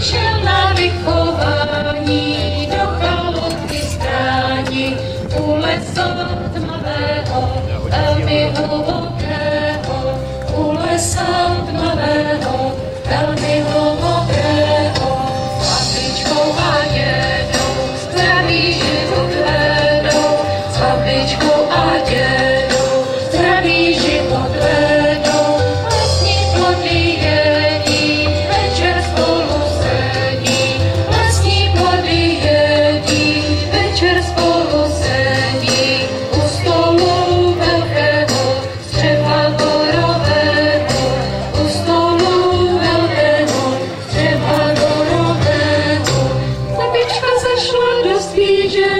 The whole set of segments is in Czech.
Šel na vychování do chalupy stráni, u lesa tmavého, velmi hlubokého, u lesa tmavého, velmi hlubokého. S babičkou a dědou zdravý život vedou, s babičkou a dědou zdravý život vedou. Lesní plody jedí, večer spolu sedí, lesní plody jedí, večer spolu sedí, u stolu velkého, z dřeva borového, u stolu velkého, z dřeva borového. Babička zašla do spíže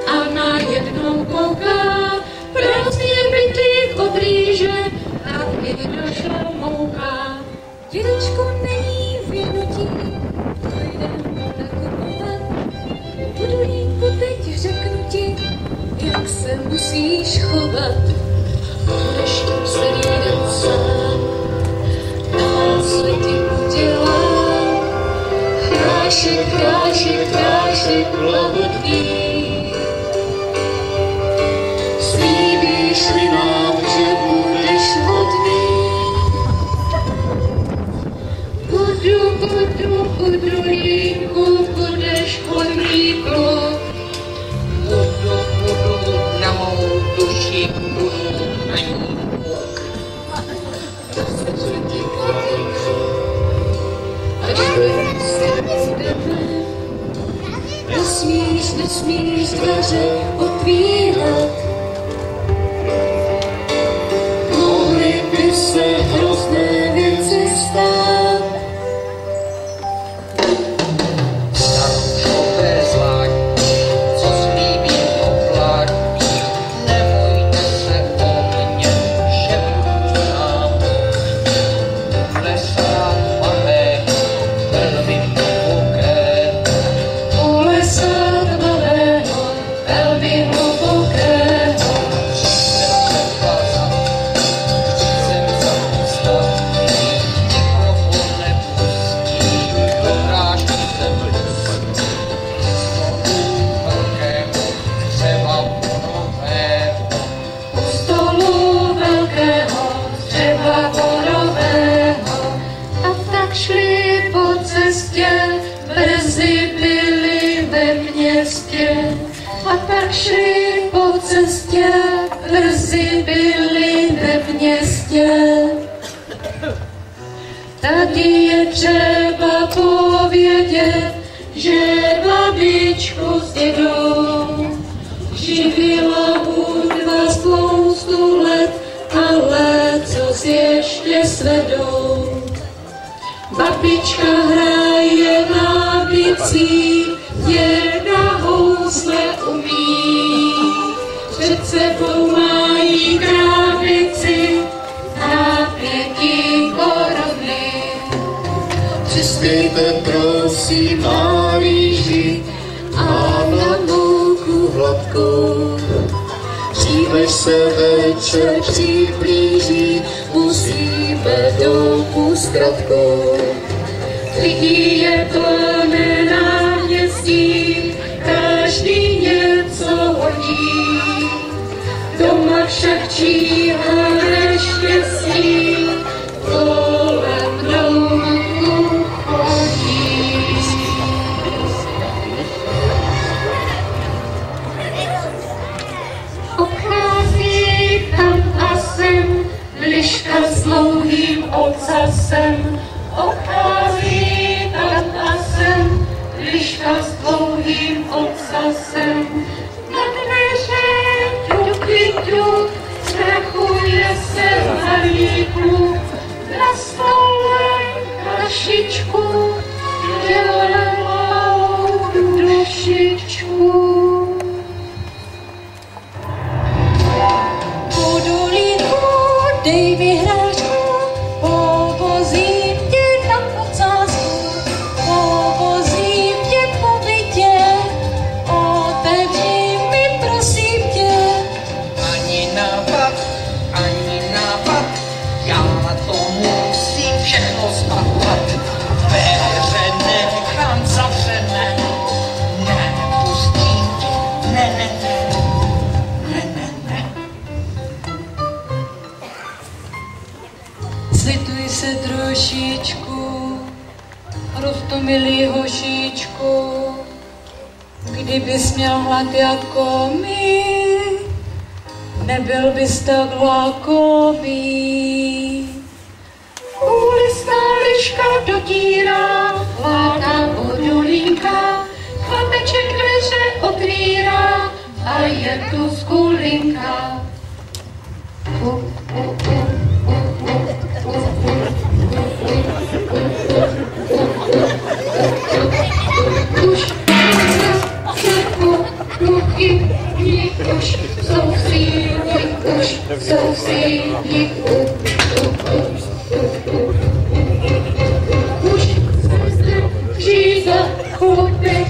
a najednou kouká, prázdný bytlík od rýže, a i došla mouka. Dědečku není věnutí, dojdem nakupovat, budulíku teď řeknu ti, jak se musíš chovat. Budeš celý den sám, a co ti udělám? Chrášek, chrášek, chrášek plahodný. Slíbíš-li nám, že budeš hodný? Budulíku, budeš hodný kluk. Budu, na mou duši budu na ní puk. Až se jdeme, nesmíš dveře otvírat. Mohly by se hrozné věci stát. Staruškové zlatí, co slíbí oplatí, nebojte se o mě, že budu na ohni. Lesa tmavého, velmi hlubokého, u lesa tmavého, velmi hlubokého. Jsem za ostatní, nikoho nepustí, do hrášky se pustí. U stolu velkého, z dřeva borového, a tak šli po cestě, brzy byli ve městě. A tak šli po cestě, brzy byli ve městě. Tady je třeba povědět, že babičku s dědou živila hudba spoustu let, ale co ještě svedou. Babička hraje na bicí, děda housle umí. Před sebou mají krávici na 5 koruny. Přispějte prosím na rýži a na mouku hladkou. Dříve se večer přiblíží, musíme domů s kratkou. Lidí je plné náměstí, každý něco hodí. Doma však číhá neštěstí, kolem domu chodí. sem, obchází tam a sem, liška s dlouhým ocasem. Na dveře do květu strachuje se halíku, na stole kašičku, dělá malou dušičku. Dej vyhráčku, povozím tě na podsázku, povozím tě po bytě, otevři mi prosím tě. Ani nápad, já to musím všechno zbavovat. Dveře nechám zavřené, nepustím tě, ne. Slituj se trošičku, roztomilý hošičku, kdybys měl hlad jako my, nebyl bys tak lakomý. Úlisná liška dotírá, vláda vodulínka, chlapeček dveře otvírá a je tu skulinka. Už jsou síni, už příza chlupy,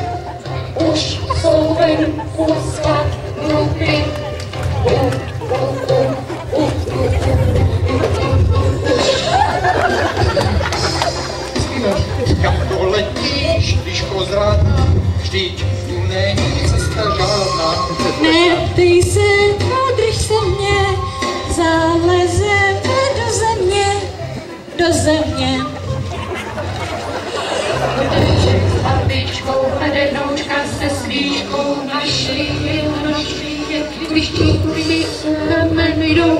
už jsou venku skladnupy. Jak to letíš, liško zradná, vždyť tu není cesta žádná. Neptej se, drž se mě, zalezeme do země. Deček s babičkou a denoučka se svíčkou našli je, když číkují ramen jdou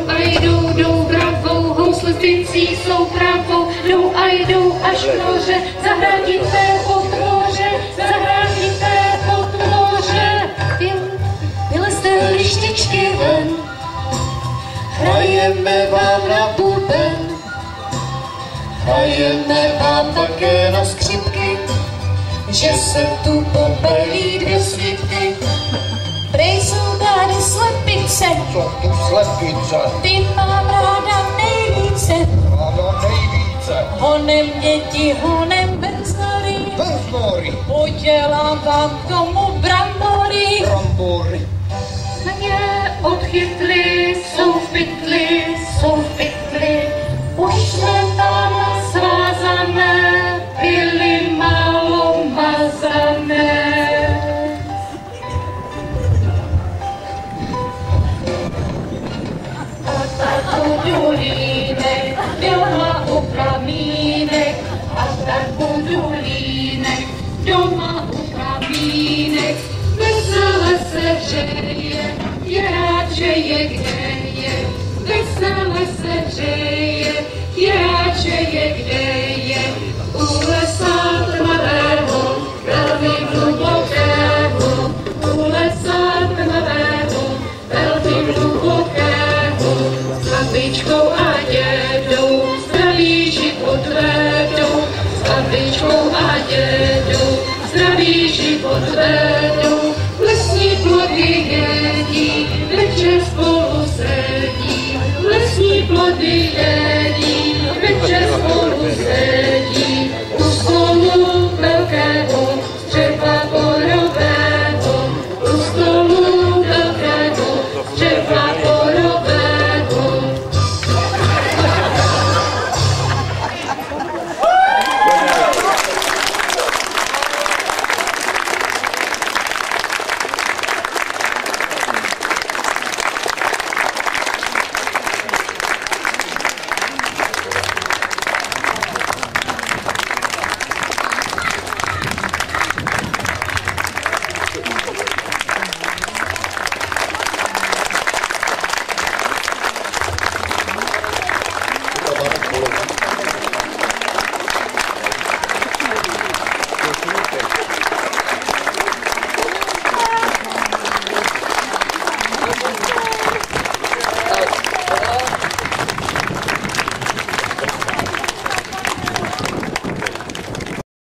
bravou, housle stincí jsou pravou, jdou až k moře, zahradité otvoře. Vylezte lištičky ven, hrajeme vám na buben, hrajeme vám také na skřipky, že se tu popelí dvě slipky. Prej jsou tady slepice, Co tu slepice? ty mám ráda nejvíce. Honem děti, honem beznory, podělám vám k tomu brambory. Mě odchytli, jsou v pytli, už jsme tam svázané, byly málo mazané. A tak budu línek, doma u pramínek, a tak budu línek, doma u pramínek, vesele se hřeje, je rád, že je kde je, vesele se hřeje, je rád, že je kde je, u lesa tmavého, velmi hlubokého, u lesa tmavého, velmi hlubokého, s babičkou a dědou, zdravý život vedou, s babičkou a dědou, zdravý život vedou, lesní plody jedí, večer spolu sedí, lesní plody jedí.